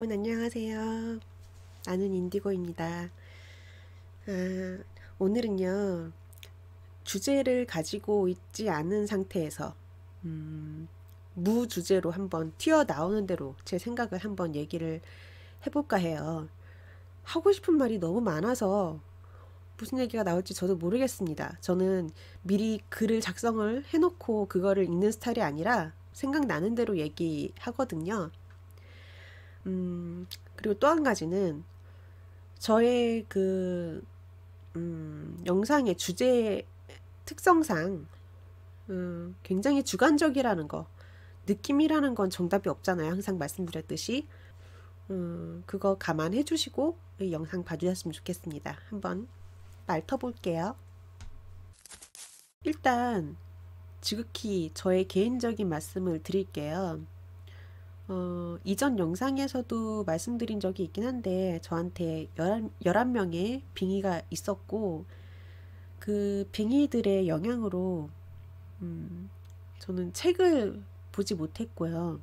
안녕하세요. 나는 인디고입니다. 오늘은요, 주제를 가지고 있지 않은 상태에서, 무주제로 한번 튀어나오는 대로 제 생각을 한번 얘기를 해볼까 해요. 하고 싶은 말이 너무 많아서 무슨 얘기가 나올지 저도 모르겠습니다. 저는 미리 글을 작성을 해놓고 그거를 읽는 스타일이 아니라 생각나는 대로 얘기하거든요. 그리고 또 한 가지는 저의 영상의 주제 특성상 굉장히 주관적이라는 거, 느낌이라는 건 정답이 없잖아요. 항상 말씀드렸듯이. 그거 감안해 주시고 이 영상 봐주셨으면 좋겠습니다. 한번 훑어볼게요. 일단 지극히 저의 개인적인 말씀을 드릴게요. 이전 영상에서도 말씀드린 적이 있긴 한데 저한테 11명의 빙의가 있었고 그 빙의들의 영향으로 저는 책을 보지 못했고요.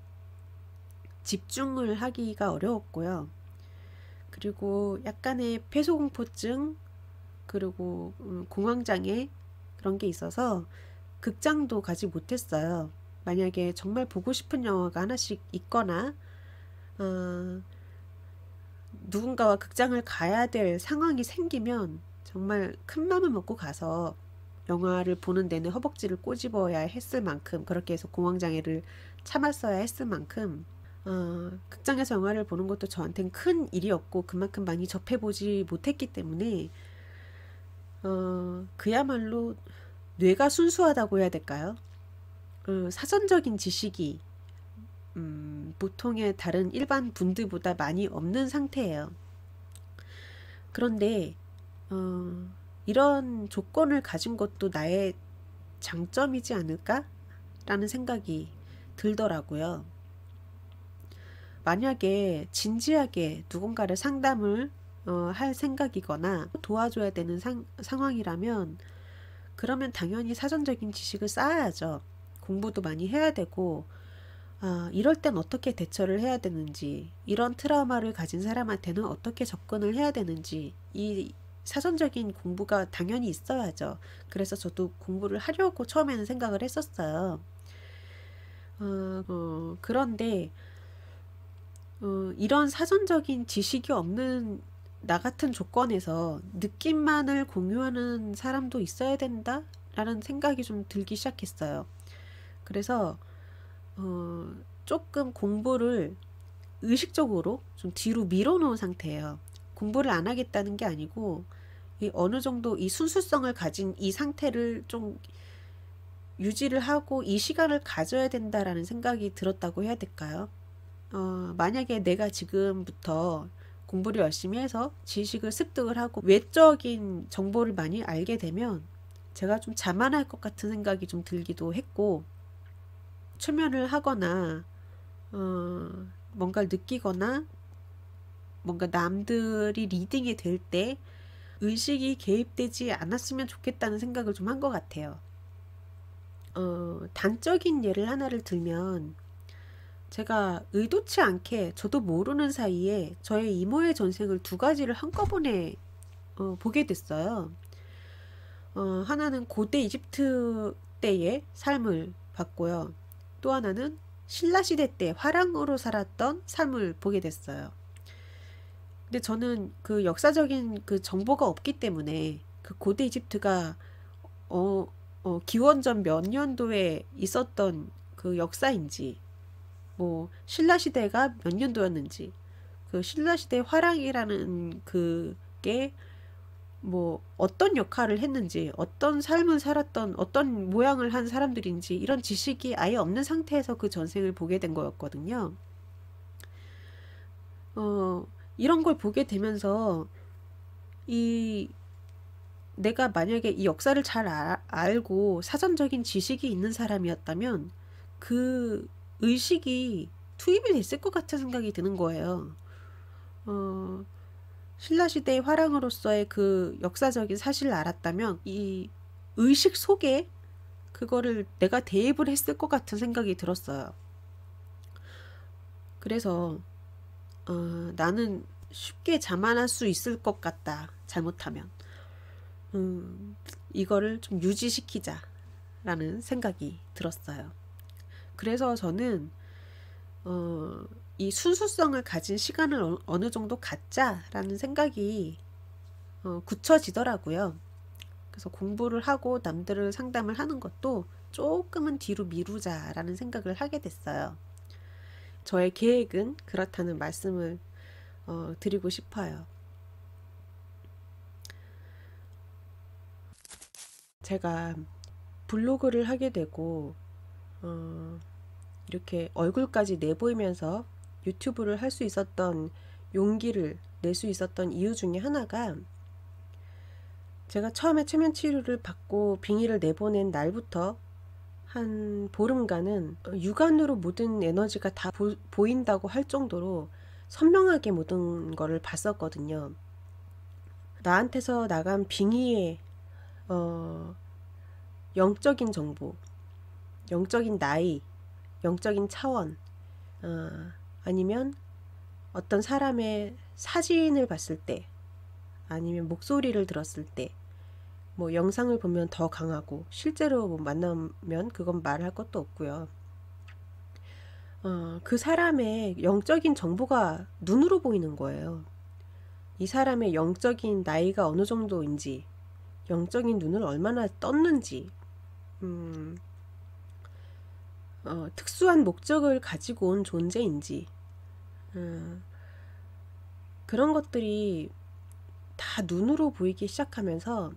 집중을 하기가 어려웠고요. 그리고 약간의 폐소공포증 그리고 공황장애 그런 게 있어서 극장도 가지 못했어요. 만약에 정말 보고 싶은 영화가 하나씩 있거나 누군가와 극장을 가야 될 상황이 생기면 정말 큰 맘을 먹고 가서 영화를 보는 내내 허벅지를 꼬집어야 했을 만큼 그렇게 해서 공황장애를 참았어야 했을 만큼 극장에서 영화를 보는 것도 저한테는 큰 일이었고 그만큼 많이 접해보지 못했기 때문에 그야말로 뇌가 순수하다고 해야 될까요? 사전적인 지식이 보통의 다른 일반 분들보다 많이 없는 상태예요. 그런데 이런 조건을 가진 것도 나의 장점이지 않을까라는 생각이 들더라고요. 만약에 진지하게 누군가를 상담을 할 생각이거나 도와줘야 되는 상황이라면 그러면 당연히 사전적인 지식을 쌓아야죠. 공부도 많이 해야 되고 이럴 땐 어떻게 대처를 해야 되는지, 이런 트라우마를 가진 사람한테는 어떻게 접근을 해야 되는지, 이 사전적인 공부가 당연히 있어야죠. 그래서 저도 공부를 하려고 처음에는 생각을 했었어요. 그런데 이런 사전적인 지식이 없는 나 같은 조건에서 느낌만을 공유하는 사람도 있어야 된다라는 생각이 좀 들기 시작했어요. 그래서 조금 공부를 의식적으로 좀 뒤로 밀어놓은 상태예요. 공부를 안 하겠다는 게 아니고 어느 정도 이 순수성을 가진 이 상태를 좀 유지를 하고 이 시간을 가져야 된다라는 생각이 들었다고 해야 될까요? 만약에 내가 지금부터 공부를 열심히 해서 지식을 습득을 하고 외적인 정보를 많이 알게 되면 제가 좀 자만할 것 같은 생각이 좀 들기도 했고 최면을 하거나 뭔가를 느끼거나 뭔가 남들이 리딩이 될 때 의식이 개입되지 않았으면 좋겠다는 생각을 좀 한 것 같아요. 단적인 예를 하나를 들면 제가 의도치 않게 저도 모르는 사이에 저의 이모의 전생을 두 가지를 한꺼번에 보게 됐어요. 하나는 고대 이집트 때의 삶을 봤고요. 또 하나는 신라시대 때 화랑으로 살았던 삶을 보게 됐어요. 근데 저는 그 역사적인 그 정보가 없기 때문에 그 고대 이집트가 기원전 몇 년도에 있었던 그 역사인지 뭐 신라시대가 몇 년도였는지 그 신라시대 화랑이라는 그게 뭐 어떤 역할을 했는지 어떤 삶을 살았던 어떤 모양을 한 사람들인지 이런 지식이 아예 없는 상태에서 그 전생을 보게 된 거였거든요. 이런 걸 보게 되면서 이 내가 만약에 이 역사를 잘 알고 사전적인 지식이 있는 사람이었다면 그 의식이 투입이 됐을 것 같은 생각이 드는 거예요. 신라시대의 화랑으로서의 그 역사적인 사실을 알았다면 이 의식 속에 그거를 내가 대입을 했을 것 같은 생각이 들었어요. 그래서 나는 쉽게 자만할 수 있을 것 같다. 잘못하면. 이거를 좀 유지시키자라는 생각이 들었어요. 그래서 저는 이 순수성을 가진 시간을 어느 정도 갖자라는 생각이 굳혀지더라고요. 그래서 공부를 하고 남들을 상담을 하는 것도 조금은 뒤로 미루자라는 생각을 하게 됐어요. 저의 계획은 그렇다는 말씀을 드리고 싶어요. 제가 블로그를 하게 되고 이렇게 얼굴까지 내보이면서 유튜브를 할 수 있었던 용기를 낼 수 있었던 이유 중에 하나가, 제가 처음에 최면 치료를 받고 빙의를 내보낸 날부터 한 보름간은 육안으로 모든 에너지가 다 보인다고 할 정도로 선명하게 모든 거를 봤었거든요. 나한테서 나간 빙의의 영적인 정보, 영적인 나이, 영적인 차원, 아니면 어떤 사람의 사진을 봤을 때, 아니면 목소리를 들었을 때, 뭐 영상을 보면 더 강하고, 실제로 뭐 만나면 그건 말할 것도 없고요. 그 사람의 영적인 정보가 눈으로 보이는 거예요. 이 사람의 영적인 나이가 어느 정도인지, 영적인 눈을 얼마나 떴는지, 특수한 목적을 가지고 온 존재인지, 그런 것들이 다 눈으로 보이기 시작하면서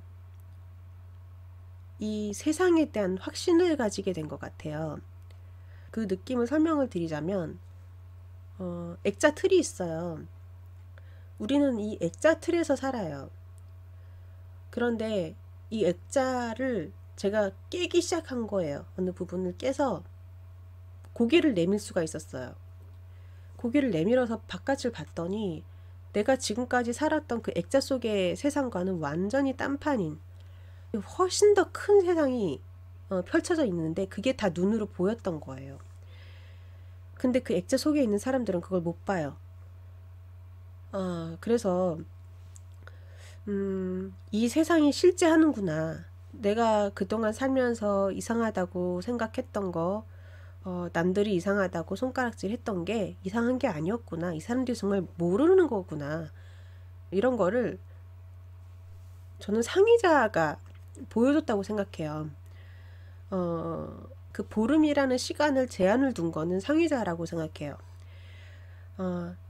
이 세상에 대한 확신을 가지게 된 것 같아요. 그 느낌을 설명을 드리자면, 액자 틀이 있어요. 우리는 이 액자 틀에서 살아요. 그런데 이 액자를 제가 깨기 시작한 거예요. 어느 부분을 깨서 고개를 내밀 수가 있었어요. 고개를 내밀어서 바깥을 봤더니 내가 지금까지 살았던 그 액자 속의 세상과는 완전히 딴판인, 훨씬 더 큰 세상이 펼쳐져 있는데 그게 다 눈으로 보였던 거예요. 근데 그 액자 속에 있는 사람들은 그걸 못 봐요. 그래서 이 세상이 실제 하는구나. 내가 그동안 살면서 이상하다고 생각했던 거, 남들이 이상하다고 손가락질 했던 게 이상한 게 아니었구나. 이 사람들이 정말 모르는 거구나. 이런 거를 저는 상위자가 보여줬다고 생각해요. 그 보름이라는 시간을 제한을 둔 거는 상위자라고 생각해요.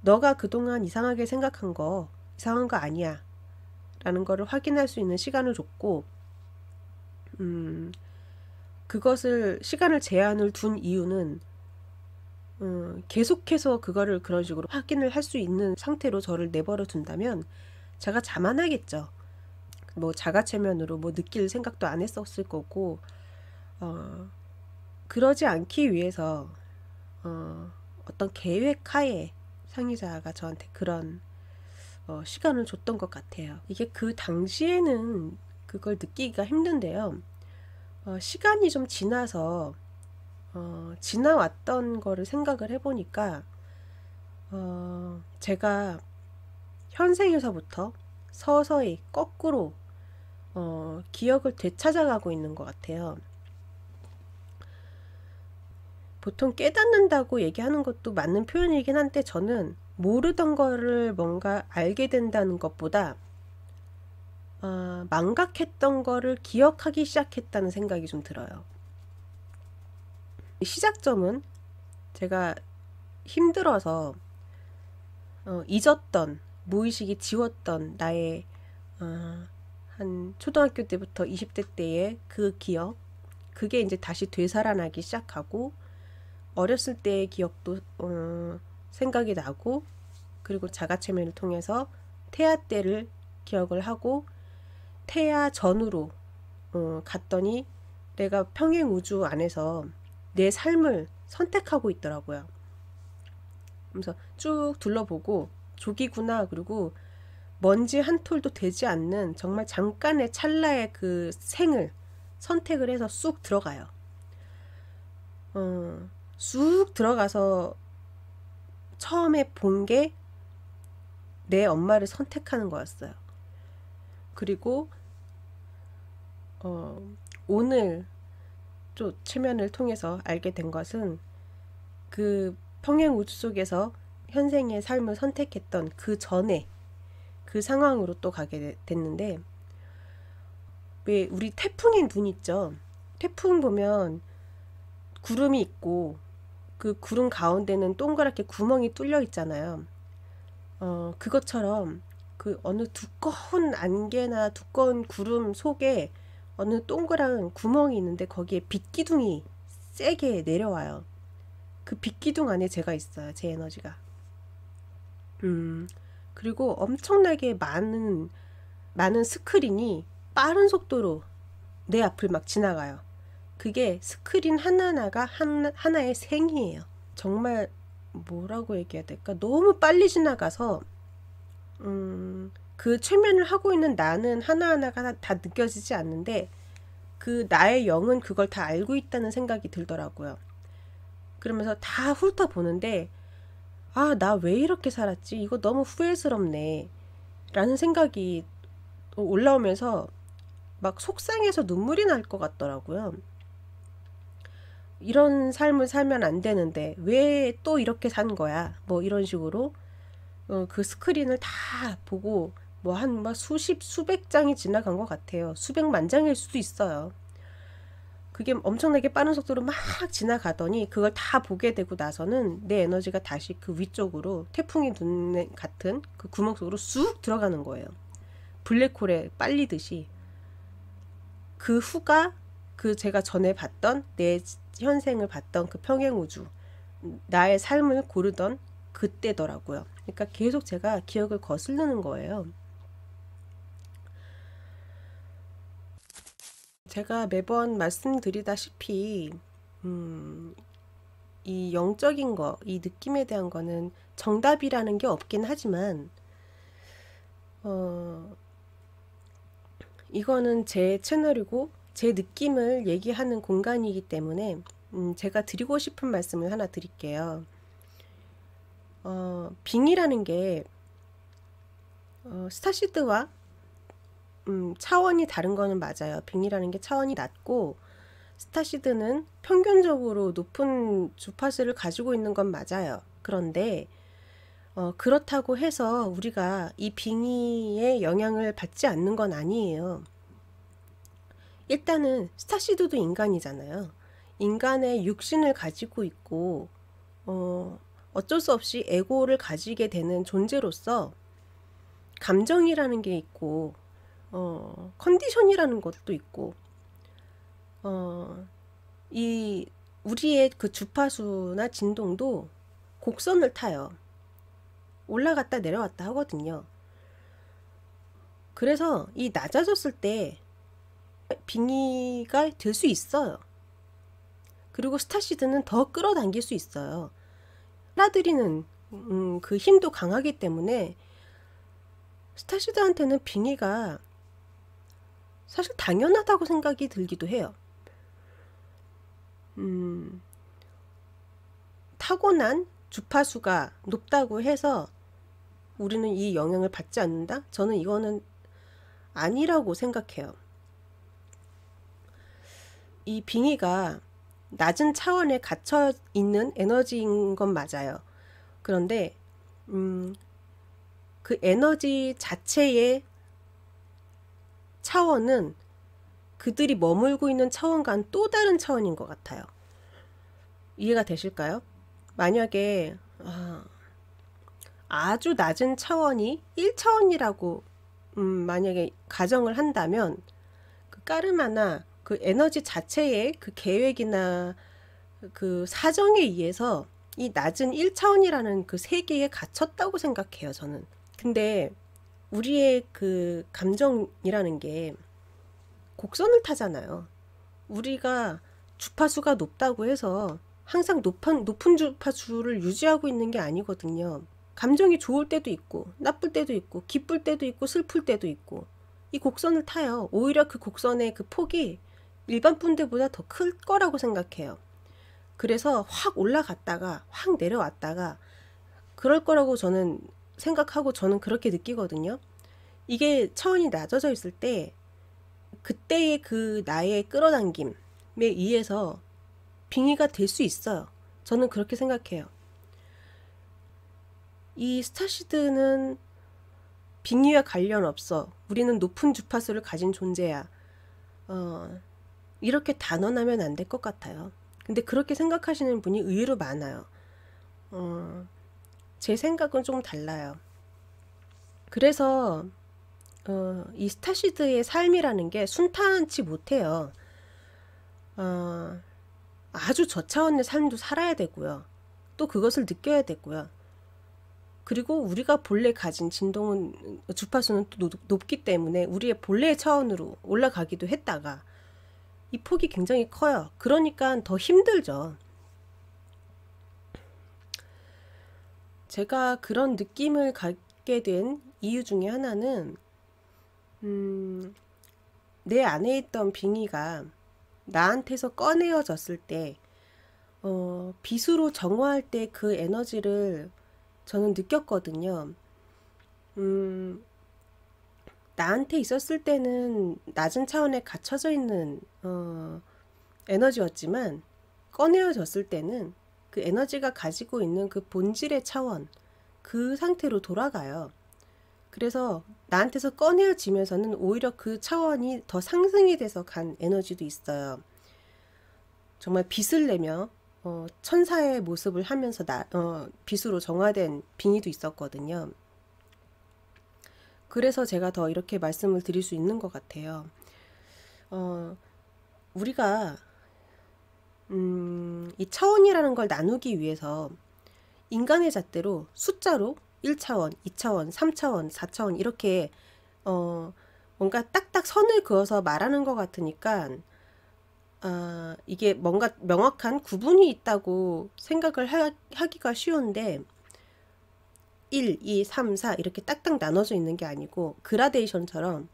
너가 그동안 이상하게 생각한 거 이상한 거 아니야 라는 거를 확인할 수 있는 시간을 줬고, 그것을 시간을 제한을 둔 이유는 계속해서 그거를 그런 식으로 확인을 할 수 있는 상태로 저를 내버려 둔다면 제가 자만하겠죠. 뭐 자가체면으로 뭐 느낄 생각도 안 했었을 거고, 그러지 않기 위해서 어떤 계획 하에 상위자가 저한테 그런 시간을 줬던 것 같아요. 이게 그 당시에는 그걸 느끼기가 힘든데요. 시간이 좀 지나서 지나왔던 거를 생각을 해보니까 제가 현생에서부터 서서히 거꾸로 기억을 되찾아가고 있는 것 같아요. 보통 깨닫는다고 얘기하는 것도 맞는 표현이긴 한데, 저는 모르던 거를 뭔가 알게 된다는 것보다 망각했던 거를 기억하기 시작했다는 생각이 좀 들어요. 시작점은 제가 힘들어서 잊었던, 무의식이 지웠던 나의 한 초등학교 때부터 20대 때의 그 기억, 그게 이제 다시 되살아나기 시작하고, 어렸을 때의 기억도 생각이 나고, 그리고 자가체면을 통해서 태아 때를 기억을 하고, 태아 전으로 갔더니 내가 평행 우주 안에서 내 삶을 선택하고 있더라고요. 그래서 쭉 둘러보고 조기구나, 그리고 먼지 한 톨도 되지 않는 정말 잠깐의 찰나의 그 생을 선택을 해서 쑥 들어가요. 쑥 들어가서 처음에 본 게 내 엄마를 선택하는 거였어요. 그리고 오늘 또 체면을 통해서 알게 된 것은 그 평행 우주 속에서 현생의 삶을 선택했던 그 전에 그 상황으로 또 가게 됐는데, 왜 우리 태풍의 눈 있죠? 태풍 보면 구름이 있고 그 구름 가운데는 동그랗게 구멍이 뚫려 있잖아요. 그것처럼 그 어느 두꺼운 안개나 두꺼운 구름 속에 어느 동그란 구멍이 있는데 거기에 빛기둥이 세게 내려와요. 그 빛기둥 안에 제가 있어요. 제 에너지가. 그리고 엄청나게 많은 스크린이 빠른 속도로 내 앞을 막 지나가요. 그게 스크린 하나하나가 하나의 생이에요. 정말 뭐라고 얘기해야 될까? 너무 빨리 지나가서 그 최면을 하고 있는 나는 하나하나가 다 느껴지지 않는데 그 나의 영은 그걸 다 알고 있다는 생각이 들더라고요. 그러면서 다 훑어보는데, 아, 나 왜 이렇게 살았지? 이거 너무 후회스럽네. 라는 생각이 올라오면서 막 속상해서 눈물이 날 것 같더라고요. 이런 삶을 살면 안 되는데 왜 또 이렇게 산 거야? 뭐 이런 식으로 그 스크린을 다 보고 뭐 한 수백 장이 지나간 것 같아요. 수백만 장일 수도 있어요. 그게 엄청나게 빠른 속도로 막 지나가더니 그걸 다 보게 되고 나서는 내 에너지가 다시 그 위쪽으로 태풍이 눈 같은 그 구멍 속으로 쑥 들어가는 거예요. 블랙홀에 빨리듯이. 그 후가 그 제가 전에 봤던 내 현생을 봤던 그 평행우주, 나의 삶을 고르던 그때더라고요. 그러니까 계속 제가 기억을 거스르는 거예요. 제가 매번 말씀드리다시피 이 영적인 거, 이 느낌에 대한 거는 정답이라는 게 없긴 하지만 이거는 제 채널이고 제 느낌을 얘기하는 공간이기 때문에 제가 드리고 싶은 말씀을 하나 드릴게요. 빙이라는 게 스타시드와 차원이 다른 거는 맞아요. 빙이라는 게 차원이 낮고 스타시드는 평균적으로 높은 주파수를 가지고 있는 건 맞아요. 그런데 그렇다고 해서 우리가 이 빙의의 영향을 받지 않는 건 아니에요. 일단은 스타시드도 인간이잖아요. 인간의 육신을 가지고 있고 어쩔 수 없이 에고를 가지게 되는 존재로서 감정이라는 게 있고 컨디션이라는 것도 있고 이 우리의 그 주파수나 진동도 곡선을 타요. 올라갔다 내려왔다 하거든요. 그래서 이 낮아졌을 때 빙의가 될 수 있어요. 그리고 스타시드는 더 끌어당길 수 있어요. 빨아들이는 그 힘도 강하기 때문에 스타시드한테는 빙의가 사실 당연하다고 생각이 들기도 해요. 타고난 주파수가 높다고 해서 우리는 이 영향을 받지 않는다? 저는 이거는 아니라고 생각해요. 이 빙의가 낮은 차원에 갇혀 있는 에너지인 건 맞아요. 그런데 그 에너지 자체의 차원은 그들이 머물고 있는 차원과는 또 다른 차원인 것 같아요. 이해가 되실까요? 만약에 아주 낮은 차원이 1차원이라고 만약에 가정을 한다면 그 까르마나 그 에너지 자체의 그 계획이나 그 사정에 의해서 이 낮은 1차원이라는 그 세계에 갇혔다고 생각해요, 저는. 근데 우리의 그 감정이라는 게 곡선을 타잖아요. 우리가 주파수가 높다고 해서 항상 높은 주파수를 유지하고 있는 게 아니거든요. 감정이 좋을 때도 있고 나쁠 때도 있고 기쁠 때도 있고 슬플 때도 있고 이 곡선을 타요. 오히려 그 곡선의 그 폭이 일반 분들보다 더 클 거라고 생각해요. 그래서 확 올라갔다가 확 내려왔다가 그럴 거라고 저는 생각하고 저는 그렇게 느끼거든요. 이게 차원이 낮아져 있을 때 그때의 그 나의 끌어당김에 의해서 빙의가 될 수 있어요. 저는 그렇게 생각해요. 이 스타시드는 빙의와 관련 없어. 우리는 높은 주파수를 가진 존재야. 이렇게 단언하면 안 될 것 같아요. 근데 그렇게 생각하시는 분이 의외로 많아요. 제 생각은 좀 달라요. 그래서 이 스타시드의 삶이라는 게 순탄치 못해요. 아주 저차원의 삶도 살아야 되고요. 또 그것을 느껴야 되고요. 그리고 우리가 본래 가진 진동은 주파수는 또 높기 때문에 우리의 본래의 차원으로 올라가기도 했다가 이 폭이 굉장히 커요. 그러니까 더 힘들죠. 제가 그런 느낌을 갖게 된 이유 중에 하나는 내 안에 있던 빙의가 나한테서 꺼내어졌을 때 빛으로 정화할 때 그 에너지를 저는 느꼈거든요. 나한테 있었을 때는 낮은 차원에 갇혀져 있는 에너지였지만 꺼내어졌을 때는 그 에너지가 가지고 있는 그 본질의 차원, 그 상태로 돌아가요. 그래서 나한테서 꺼내어지면서는 오히려 그 차원이 더 상승이 돼서 간 에너지도 있어요. 정말 빛을 내며 천사의 모습을 하면서 빛으로 정화된 빙의도 있었거든요. 그래서 제가 더 이렇게 말씀을 드릴 수 있는 것 같아요. 우리가 이 차원이라는 걸 나누기 위해서 인간의 잣대로 숫자로 1차원, 2차원, 3차원, 4차원 이렇게 뭔가 딱딱 선을 그어서 말하는 것 같으니까 이게 뭔가 명확한 구분이 있다고 생각을 하기가 쉬운데 1, 2, 3, 4 이렇게 딱딱 나눠져 있는 게 아니고 그라데이션처럼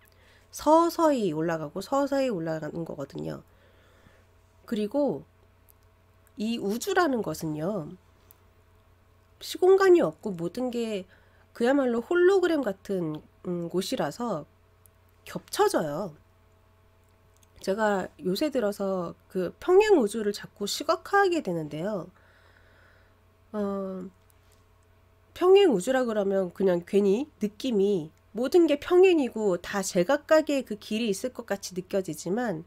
서서히 올라가고 서서히 올라가는 거거든요. 그리고 이 우주라는 것은요, 시공간이 없고 모든 게 그야말로 홀로그램 같은 곳이라서 겹쳐져요. 제가 요새 들어서 그 평행 우주를 자꾸 시각화하게 되는데요. 평행 우주라 그러면 그냥 괜히 느낌이 모든 게 평행이고 다 제각각의 그 길이 있을 것 같이 느껴지지만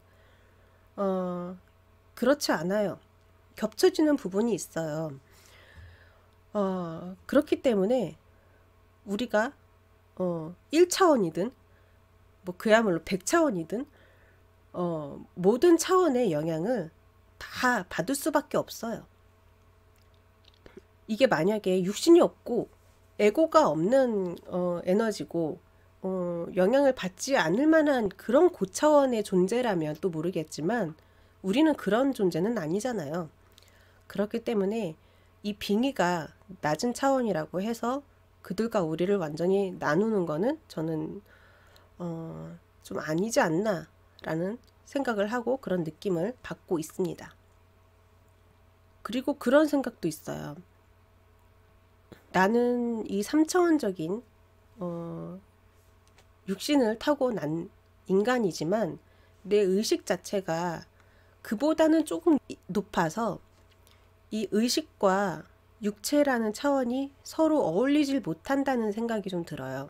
그렇지 않아요. 겹쳐지는 부분이 있어요. 그렇기 때문에 우리가 1차원이든 뭐 그야말로 100차원이든 모든 차원의 영향을 다 받을 수밖에 없어요. 이게 만약에 육신이 없고 에고가 없는 에너지고 영향을 받지 않을 만한 그런 고차원의 존재라면 또 모르겠지만 우리는 그런 존재는 아니잖아요. 그렇기 때문에 이 빙의가 낮은 차원이라고 해서 그들과 우리를 완전히 나누는 거는 저는 좀 아니지 않나 라는 생각을 하고 그런 느낌을 받고 있습니다. 그리고 그런 생각도 있어요. 나는 이 3차원적인 육신을 타고 난 인간이지만 내 의식 자체가 그보다는 조금 높아서 이 의식과 육체라는 차원이 서로 어울리질 못한다는 생각이 좀 들어요.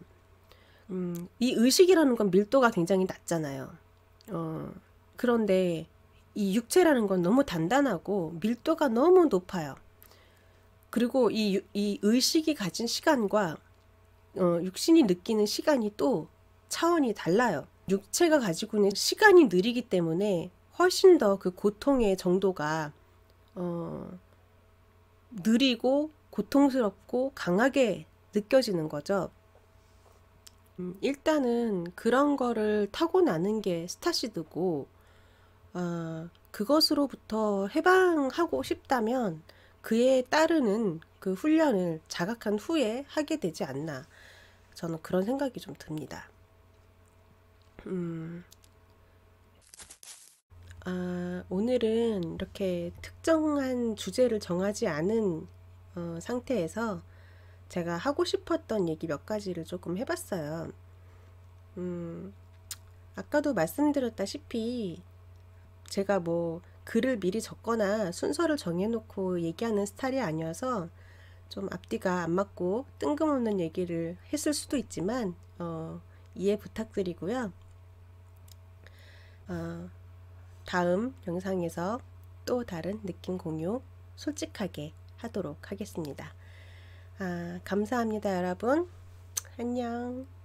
이 의식이라는 건 밀도가 굉장히 낮잖아요. 그런데 이 육체라는 건 너무 단단하고 밀도가 너무 높아요. 그리고 이 의식이 가진 시간과 육신이 느끼는 시간이 또 차원이 달라요. 육체가 가지고 있는 시간이 느리기 때문에 훨씬 더 그 고통의 정도가 느리고 고통스럽고 강하게 느껴지는 거죠. 일단은 그런 거를 타고나는 게 스타시드고 그것으로부터 해방하고 싶다면 그에 따르는 그 훈련을 자각한 후에 하게 되지 않나, 저는 그런 생각이 좀 듭니다. 오늘은 이렇게 특정한 주제를 정하지 않은 상태에서 제가 하고 싶었던 얘기 몇 가지를 조금 해봤어요. 아까도 말씀드렸다시피 제가 뭐 글을 미리 적거나 순서를 정해놓고 얘기하는 스타일이 아니어서 좀 앞뒤가 안 맞고 뜬금없는 얘기를 했을 수도 있지만 이해 부탁드리고요. 다음 영상에서 또 다른 느낌 공유 솔직하게 하도록 하겠습니다. 감사합니다, 여러분. 안녕.